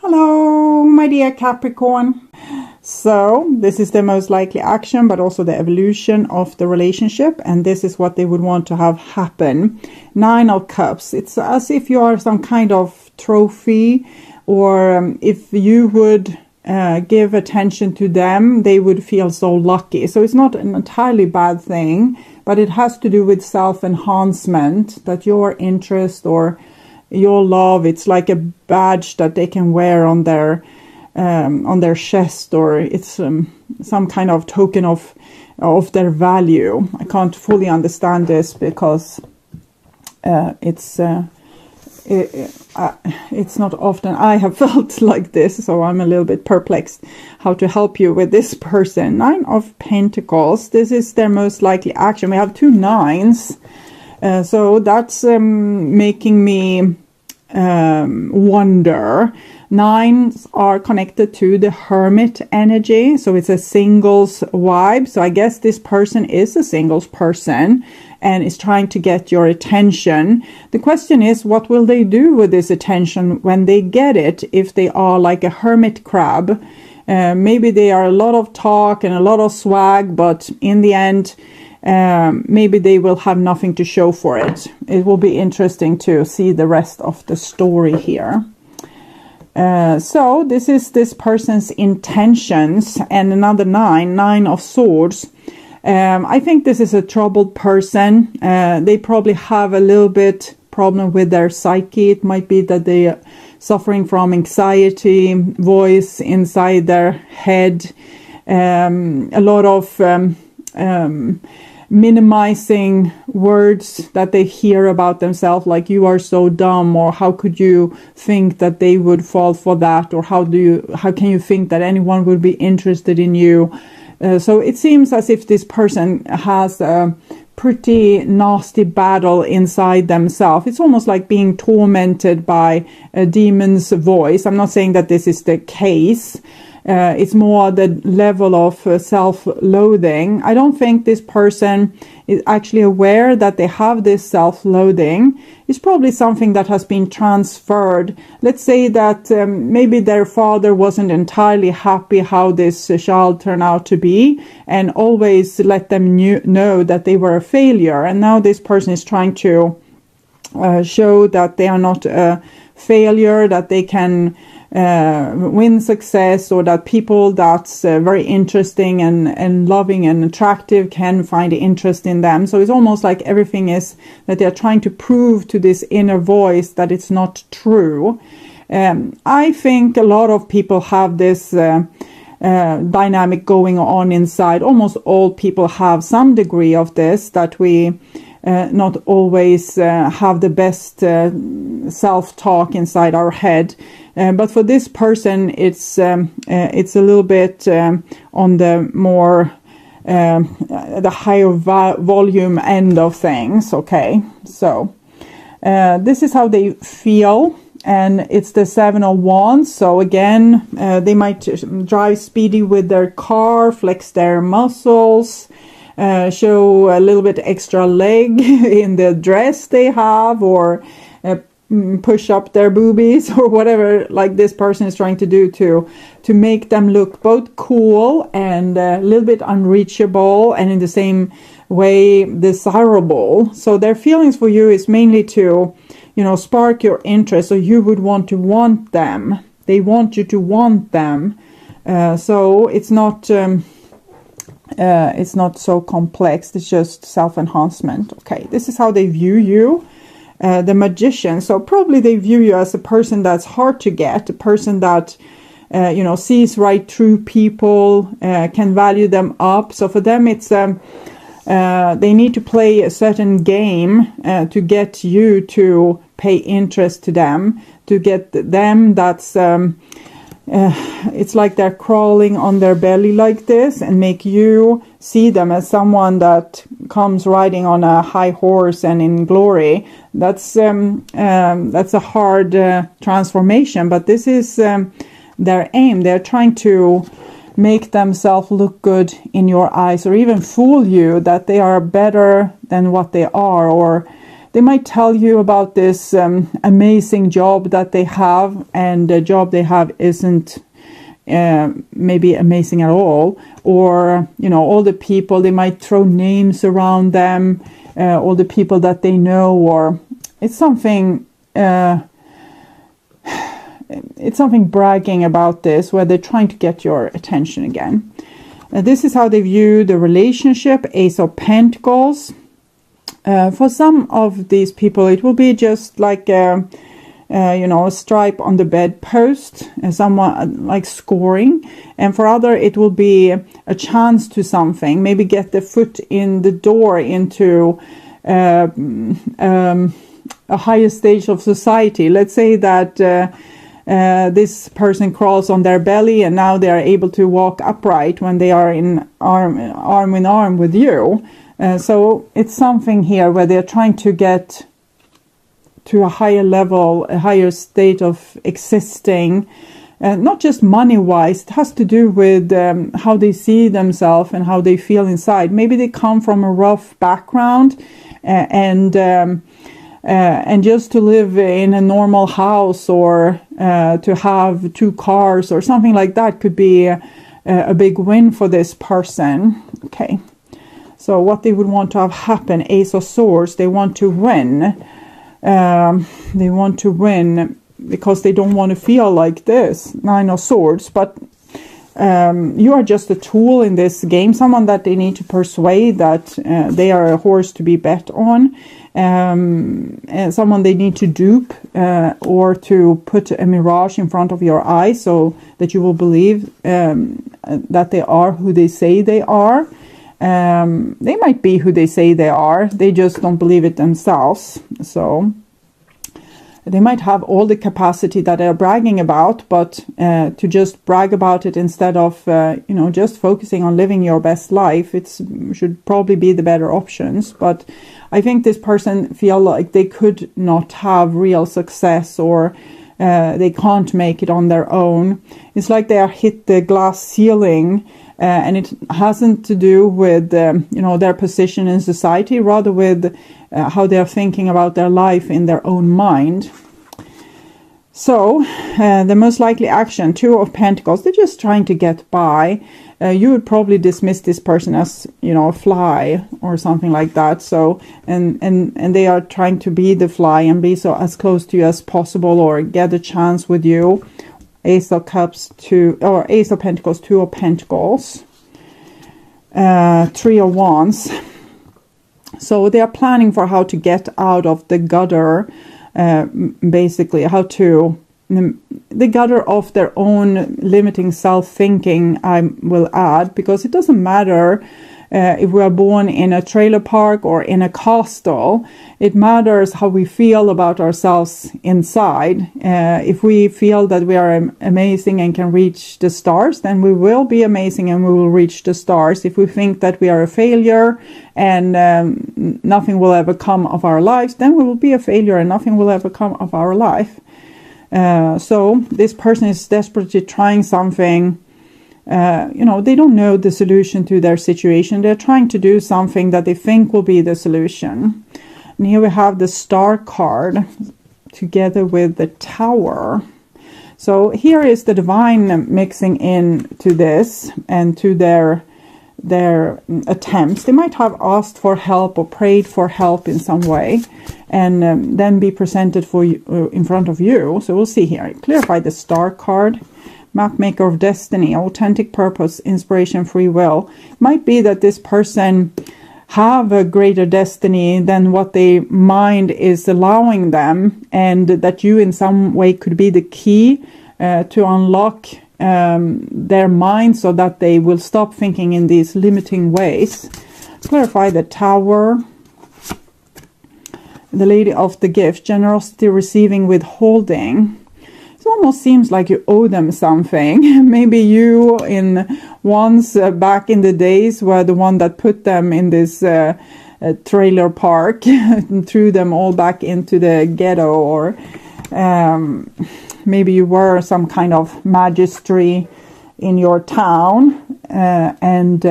Hello, my dear Capricorn. So this is the most likely action, but also the evolution of the relationship. And this is what they would want to have happen. 9 of Cups. It's as if you are some kind of trophy, or if you would give attention to them, they would feel so lucky. So it's not an entirely bad thing, but it has to do with self-enhancement, that your interest or your love, it's like a badge that they can wear on their chest, or it's some kind of token of their value. I can't fully understand this because it's not often I have felt like this, so I'm a little bit perplexed how to help you with this person. 9 of Pentacles. This is their most likely action. We have 2 9s, so that's making me wonder. 9s are connected to the Hermit energy, so it's a singles vibe. So I guess this person is a singles person and is trying to get your attention. The question is, what will they do with this attention when they get it? If they are like a hermit crab, maybe they are a lot of talk and a lot of swag, but in the end maybe they will have nothing to show for it. It will be interesting to see the rest of the story here. So this is this person's intentions. And another 9 of Swords. I think this is a troubled person. They probably have a little bit problem with their psyche. It might be that they are suffering from anxiety, voice inside their head, a lot of minimizing words that they hear about themselves, like you are so dumb, or how could you think that they would fall for that, or how can you think that anyone would be interested in you. So it seems as if this person has a pretty nasty battle inside themselves. It's almost like being tormented by a demon's voice. I'm not saying that this is the case. It's more the level of self-loathing. I don't think this person is actually aware that they have this self-loathing. It's probably something that has been transferred. Let's say that maybe their father wasn't entirely happy how this child turned out to be, and always let them know that they were a failure. And now this person is trying to show that they are not a failure, that they can win success, or that people that's very interesting and loving and attractive can find interest in them. So it's almost like everything is that they're trying to prove to this inner voice that it's not true. I think a lot of people have this dynamic going on inside. Almost all people have some degree of this, that we not always have the best self-talk inside our head. But for this person, it's a little bit on the more the higher volume end of things. Okay, so this is how they feel, and it's the 7 of Wands. So again, they might drive speedy with their car, flex their muscles, show a little bit extra leg in the dress they have, or push up their boobies, or whatever, like this person is trying to do to make them look both cool and a little bit unreachable, and in the same way desirable. So their feelings for you is mainly to, spark your interest, so you would want to want them. They want you to want them. So it's not so complex. It's just self-enhancement. Okay, this is how they view you. The Magician. So probably they view you as a person that's hard to get, a person that sees right through people, can value them up. So for them, it's they need to play a certain game to get you to pay interest to them, to get them. That's it's like they're crawling on their belly like this, and make you see them as someone that comes riding on a high horse and in glory. That's a hard transformation, but this is their aim. They're trying to make themselves look good in your eyes, or even fool you that they are better than what they are, or They might tell you about this amazing job that they have, and the job they have isn't maybe amazing at all. Or, you know, all the people, they might throw names around them, all the people that they know, or it's something bragging about this, where they're trying to get your attention again. This is how they view the relationship, Ace of Pentacles. For some of these people, it will be just like a stripe on the bedpost, someone like scoring. And for other, it will be a chance to something, maybe get the foot in the door into a higher stage of society. Let's say that this person crawls on their belly, and now they are able to walk upright when they are in arm in arm with you. So it's something here where they're trying to get to a higher level, a higher state of existing, not just money-wise. It has to do with how they see themselves and how they feel inside. Maybe they come from a rough background, and just to live in a normal house, or to have 2 cars or something like that could be a big win for this person. Okay. So what they would want to have happen, Ace of Swords, they want to win. They want to win because they don't want to feel like this, 9 of Swords. But you are just a tool in this game, someone that they need to persuade that they are a horse to be bet on, and someone they need to dupe, or to put a mirage in front of your eyes so that you will believe that they are who they say they are. They might be who they say they are, they just don't believe it themselves. So they might have all the capacity that they're bragging about, but to just brag about it instead of just focusing on living your best life, it should probably be the better options. But I think this person feel like they could not have real success, or they can't make it on their own. It's like they are hit the glass ceiling. And it hasn't to do with their position in society, rather with how they are thinking about their life in their own mind. So the most likely action, 2 of Pentacles, they're just trying to get by. You would probably dismiss this person as a fly or something like that. So and they are trying to be the fly and be so as close to you as possible, or get a chance with you. Ace of Cups, 2, or Ace of Pentacles, 2 of Pentacles, 3 of Wands. So they are planning for how to get out of the gutter, basically how to, the gutter of their own limiting self-thinking, I will add, because it doesn't matter if we are born in a trailer park or in a castle. It matters how we feel about ourselves inside. If we feel that we are amazing and can reach the stars, then we will be amazing and we will reach the stars. If we think that we are a failure and nothing will ever come of our lives, then we will be a failure and nothing will ever come of our life. So this person is desperately trying something. They don't know the solution to their situation. They're trying to do something that they think will be the solution. And here we have the Star card together with the Tower. So here is the divine mixing in to this and to their attempts. They might have asked for help or prayed for help in some way, and then be presented for you, in front of you. So we'll see here. Clarify the Star card. Mapmaker of destiny, authentic purpose, inspiration, free will. It might be that this person have a greater destiny than what their mind is allowing them, and that you in some way could be the key to unlock their mind so that they will stop thinking in these limiting ways. Clarify the Tower. The Lady of the Gift, generosity, receiving, withholding. It almost seems like you owe them something. Maybe you once back in the days were the one that put them in this trailer park and threw them all back into the ghetto, or maybe you were some kind of magistrate in your town and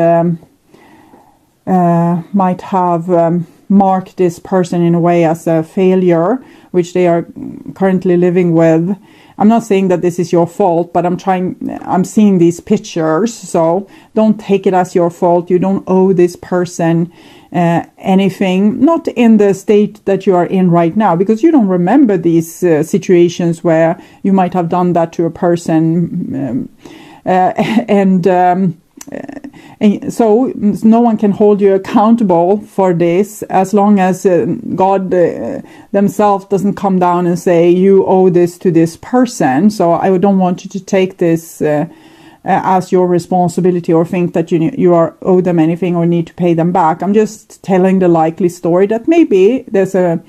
might have mark this person in a way as a failure, which they are currently living with. I'm not saying that this is your fault, but I'm seeing these pictures, so don't take it as your fault. You don't owe this person anything, not in the state that you are in right now, because you don't remember these situations where you might have done that to a person, and so no one can hold you accountable for this as long as God themselves doesn't come down and say you owe this to this person. So I don't want you to take this as your responsibility or think that you are owe them anything or need to pay them back. I'm just telling the likely story that maybe there's a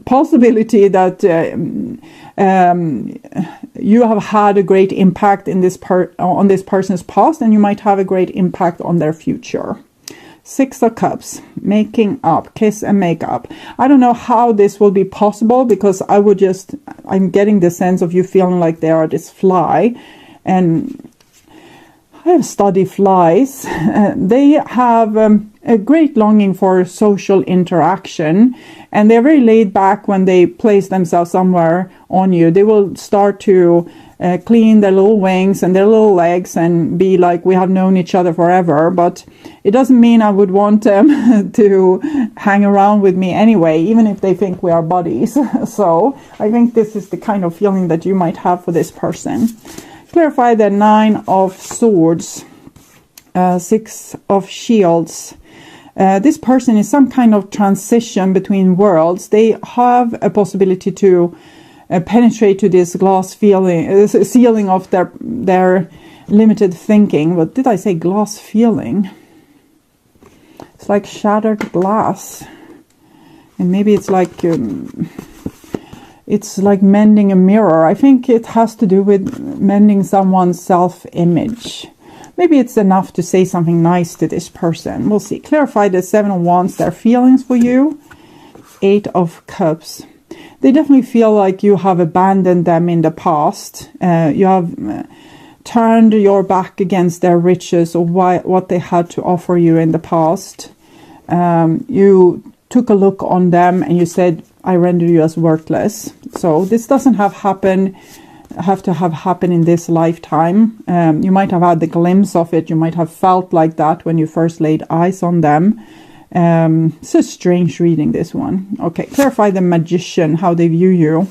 possibility that you have had a great impact in on this person's past, and you might have a great impact on their future. 6 of Cups, making up, kiss and make up. I don't know how this will be possible, because I'm getting the sense of you feeling like they are this fly, and I have studied flies. They have a great longing for social interaction, and they're very laid back when they place themselves somewhere on you. They will start to clean their little wings and their little legs and be like, we have known each other forever. But it doesn't mean I would want them to hang around with me anyway, even if they think we are buddies. So I think this is the kind of feeling that you might have for this person. Clarify the 9 of Swords, 6 of Shields. This person is some kind of transition between worlds. They have a possibility to penetrate to this glass ceiling of their limited thinking. What did I say? Glass feeling. It's like shattered glass, and maybe it's like mending a mirror. I think it has to do with mending someone's self-image. Maybe it's enough to say something nice to this person. We'll see. Clarify the 7 of Wands, their feelings for you. 8 of Cups. They definitely feel like you have abandoned them in the past. You have turned your back against their riches or what they had to offer you in the past. You took a look on them and you said, I render you as worthless. So this doesn't have to have happened in this lifetime. You might have had the glimpse of it. You might have felt like that when you first laid eyes on them. It's a strange reading, this one. Okay, clarify the Magician, how they view you.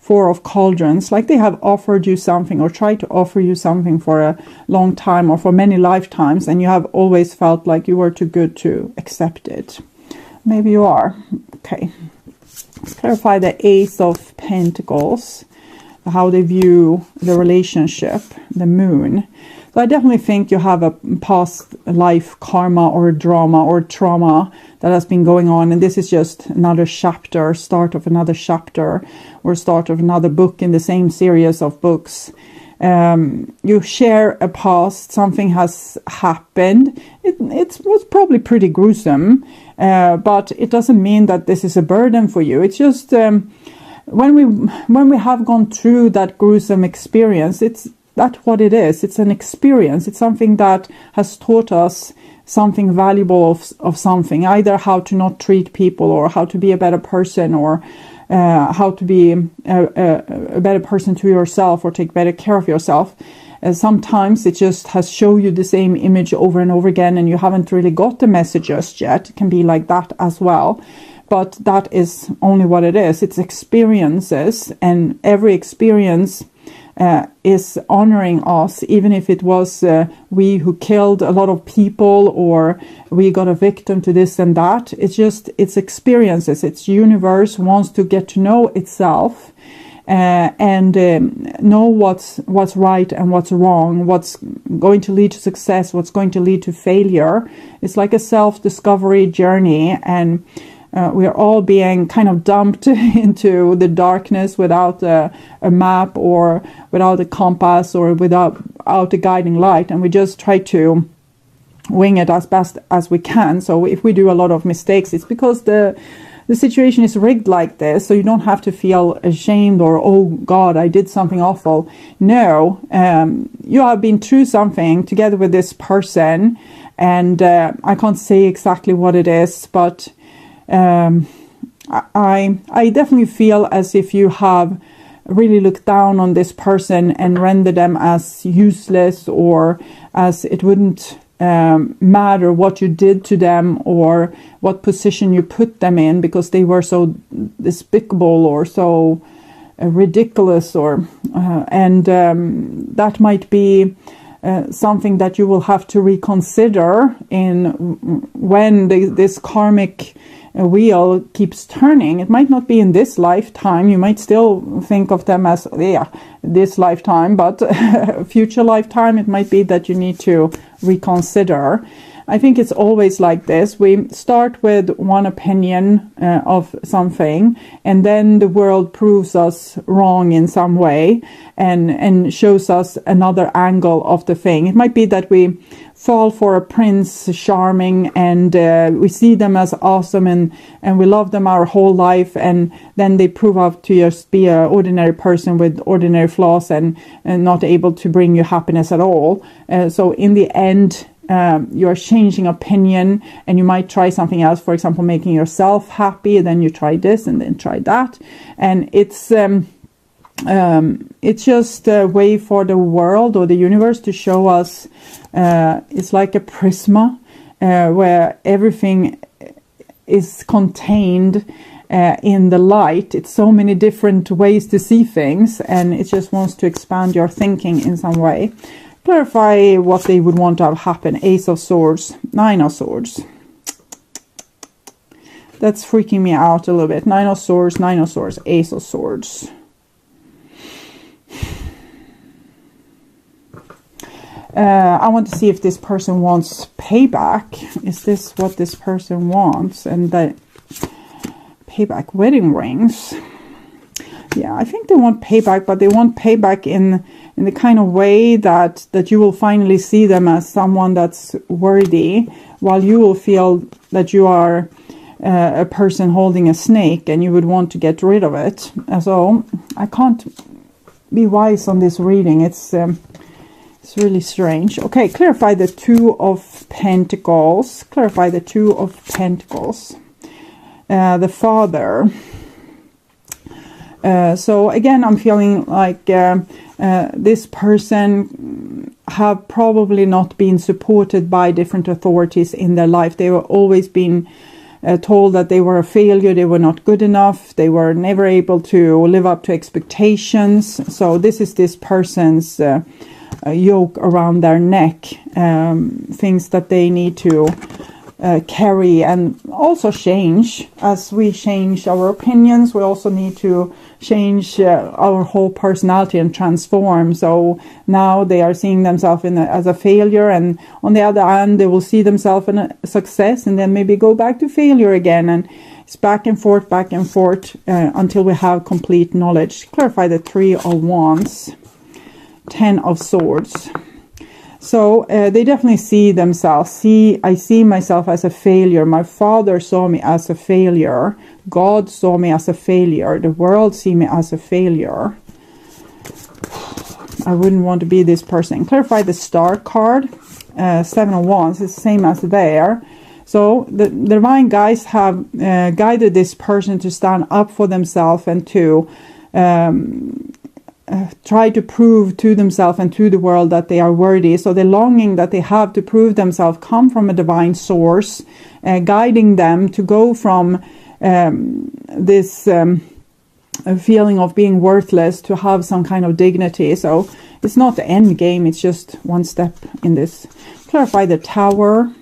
4 of Cauldrons, like they have offered you something or tried to offer you something for a long time or for many lifetimes, and you have always felt like you were too good to accept it. Maybe you are. Okay. Let's clarify the Ace of Pentacles, how they view the relationship, the Moon. So I definitely think you have a past life karma or drama or trauma that has been going on, and this is just another chapter, start of another chapter or start of another book in the same series of books. You share a past, something has happened. It was probably pretty gruesome, but it doesn't mean that this is a burden for you. It's just when we have gone through that gruesome experience, that's what it is. It's an experience. It's something that has taught us something valuable of something, either how to not treat people or how to be a better person or how to be a better person to yourself or take better care of yourself. Sometimes it just has shown you the same image over and over again and you haven't really got the message just yet. It can be like that as well. But that is only what it is. It's experiences, and every experience is honoring us, even if it was we who killed a lot of people or we got a victim to this and that. It's experiences. It's universe wants to get to know itself and know what's right and what's wrong, what's going to lead to success, what's going to lead to failure. It's like a self-discovery journey, and we are all being kind of dumped into the darkness without a map or without a compass or without a guiding light, and we just try to wing it as best as we can. So if we do a lot of mistakes, it's because the situation is rigged like this, so you don't have to feel ashamed or, oh God, I did something awful. No, you have been through something together with this person, and I can't say exactly what it is, but I definitely feel as if you have really looked down on this person and rendered them as useless, or as it wouldn't matter what you did to them or what position you put them in, because they were so despicable or so ridiculous, or and that might be something that you will have to reconsider in when this karmic wheel keeps turning. It might not be in this lifetime. You might still think of them as this lifetime, but future lifetime it might be that you need to reconsider. I think it's always like this. We start with one opinion of something, and then the world proves us wrong in some way and shows us another angle of the thing. It might be that we fall for a prince charming, and we see them as awesome, and we love them our whole life, and then they prove out to just be an ordinary person with ordinary flaws and not able to bring you happiness at all. So in the end, you're changing opinion, and you might try something else, for example making yourself happy, and then you try this and then try that, and it's just a way for the world or the universe to show us, it's like a prisma where everything is contained in the light. It's so many different ways to see things, and it just wants to expand your thinking in some way. Clarify what they would want to have happen. Ace of Swords, Nine of Swords. That's freaking me out a little bit. Nine of Swords, Ace of Swords. I want to see if this person wants payback. Is this what this person wants? And the payback, wedding rings. Yeah, I think they want payback, but they want payback in the kind of way that you will finally see them as someone that's worthy, while you will feel that you are a person holding a snake and you would want to get rid of it. So I can't be wise on this reading. It's really strange. Okay, clarify the Two of Pentacles. Clarify the Two of Pentacles. The Father. So again, I'm feeling like this person have probably not been supported by different authorities in their life. They were always been told that they were a failure, they were not good enough, they were never able to live up to expectations. So this is this person's yoke around their neck, things that they need to carry and also change. As we change our opinions, we also need to change our whole personality and transform. So now they are seeing themselves as a failure, and on the other hand they will see themselves in a success, and then maybe go back to failure again, and it's back and forth until we have complete knowledge. Clarify the Three of Wands, Ten of Swords. So they definitely see themselves. I see myself as a failure. My father saw me as a failure. God saw me as a failure. The world see me as a failure. I wouldn't want to be this person. Clarify the Star card. Seven of Wands is the same as there. So the divine guides have guided this person to stand up for themselves and to try to prove to themselves and to the world that they are worthy. So the longing that they have to prove themselves come from a divine source, guiding them to go from this feeling of being worthless to have some kind of dignity. So it's not the end game, it's just one step in this. Clarify the Tower,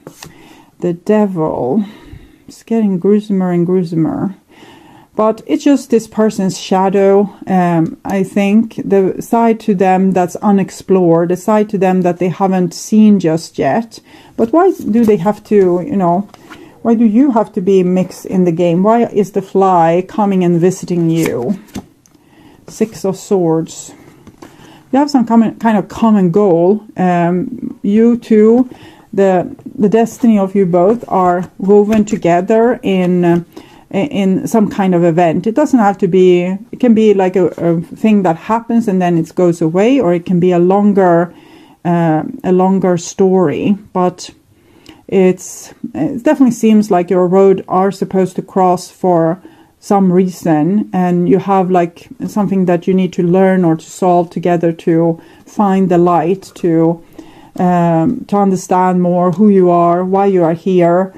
the Devil. It's getting gruesomer and gruesomer. But it's just this person's shadow. I think the side to them that's unexplored, the side to them that they haven't seen just yet. But why do they have to, why do you have to be mixed in the game? Why is the fly coming and visiting you? Six of Swords. You have some kind of common goal. You two, the destiny of you both are woven together in some kind of event. It doesn't have to be, it can be like a thing that happens and then it goes away, or it can be a longer story. But it definitely seems like your road are supposed to cross for some reason, and you have like something that you need to learn or to solve together to find the light, to understand more who you are, why you are here,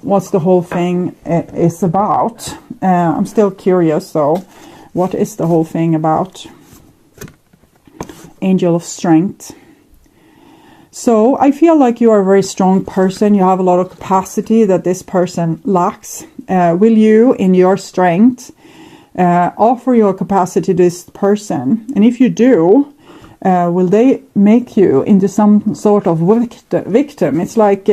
what's the whole thing is about. I'm still curious though, what is the whole thing about? Angel of Strength. So I feel like you are a very strong person. You have a lot of capacity that this person lacks. Will you, in your strength, offer your capacity to this person? And if you do, will they make you into some sort of victim? It's like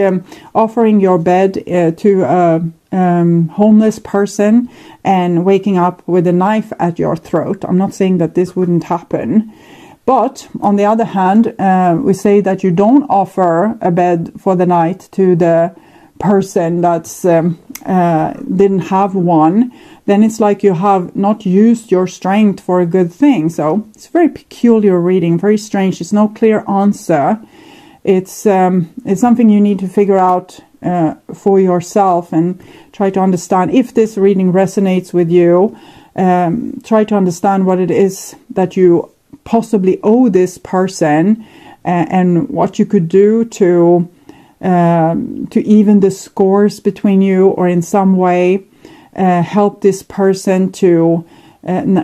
offering your bed to a homeless person and waking up with a knife at your throat. I'm not saying that this wouldn't happen. But on the other hand, we say that you don't offer a bed for the night to the person that's didn't have one. Then it's like you have not used your strength for a good thing. So it's a very peculiar reading, very strange. It's no clear answer. It's something you need to figure out for yourself and try to understand. If this reading resonates with you, try to understand what it is that you possibly owe this person, and what you could do to even the scores between you, or in some way help this person to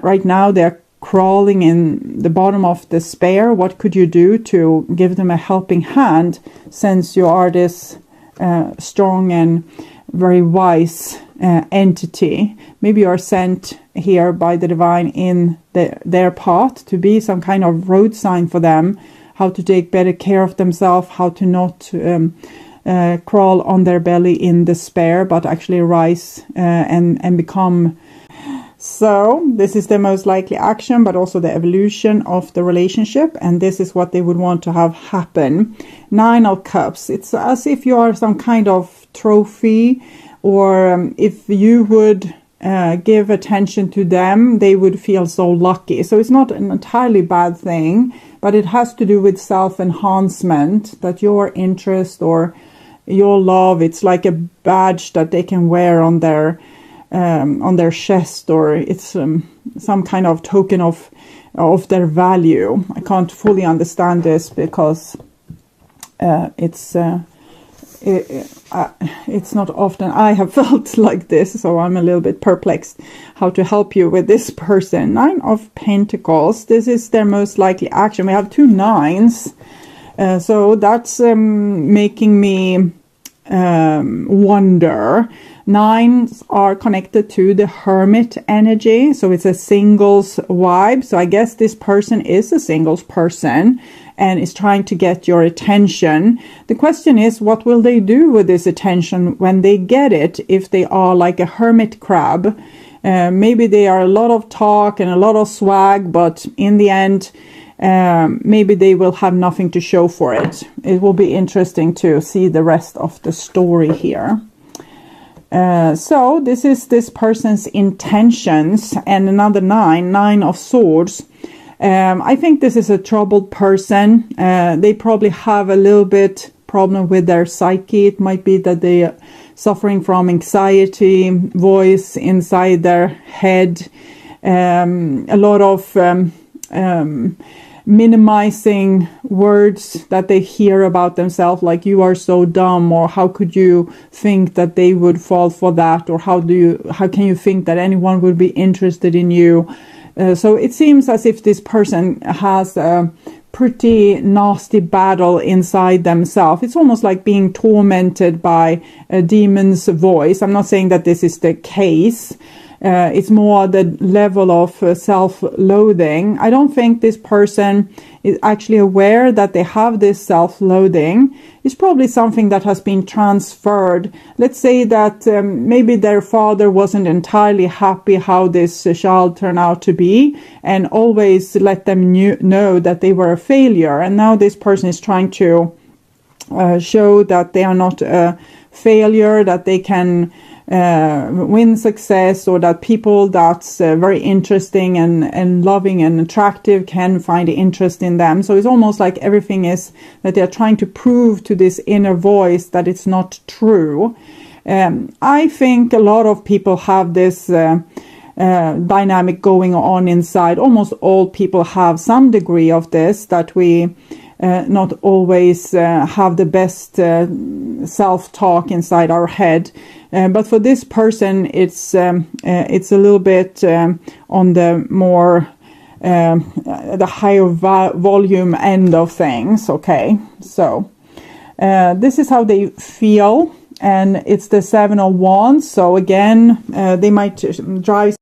right now they're crawling in the bottom of despair. What could you do to give them a helping hand, since you are this strong and very wise entity? Maybe you are sent here by the divine in their path to be some kind of road sign for them, how to take better care of themselves, how to not crawl on their belly in despair, but actually rise and become. So this is the most likely action, but also the evolution of the relationship, and this is what they would want to have happen. 9 of Cups. It's as if you are some kind of trophy, or if you would give attention to them, they would feel so lucky. So it's not an entirely bad thing, but it has to do with self-enhancement, that your interest or your love, it's like a badge that they can wear on their chest, or it's some kind of token of their value. I can't fully understand this because it's not often I have felt like this, so I'm a little bit perplexed how to help you with this person. 9 of Pentacles. This is their most likely action. We have 2 9s, so that's making me wonder. 9s are connected to the Hermit energy, so it's a singles vibe. So I guess this person is a singles person and is trying to get your attention. The question is, what will they do with this attention when they get it? If they are like a hermit crab, maybe they are a lot of talk and a lot of swag, but in the end, maybe they will have nothing to show for it. It will be interesting to see the rest of the story here. So this is this person's intentions, and another 9 of Swords. I think this is a troubled person. They probably have a little bit problem with their psyche. It might be that they are suffering from anxiety, voice inside their head, a lot of minimizing words that they hear about themselves, like you are so dumb, or how could you think that they would fall for that, or how can you think that anyone would be interested in you. So it seems as if this person has a pretty nasty battle inside themselves. It's almost like being tormented by a demon's voice. I'm not saying that this is the case. It's more the level of self-loathing. I don't think this person is actually aware that they have this self-loathing. It's probably something that has been transferred. Let's say that maybe their father wasn't entirely happy how this child turned out to be, and always let them know that they were a failure. And now this person is trying to show that they are not a failure, that they can win success, or that people that's very interesting and loving and attractive can find interest in them. So it's almost like everything is that they're trying to prove to this inner voice that it's not true. I think a lot of people have this dynamic going on inside. Almost all people have some degree of this, that we not always have the best self-talk inside our head. But for this person, it's a little bit on the more the higher volume end of things. Okay, so this is how they feel, and it's the 7 of Wands. So again, they might drive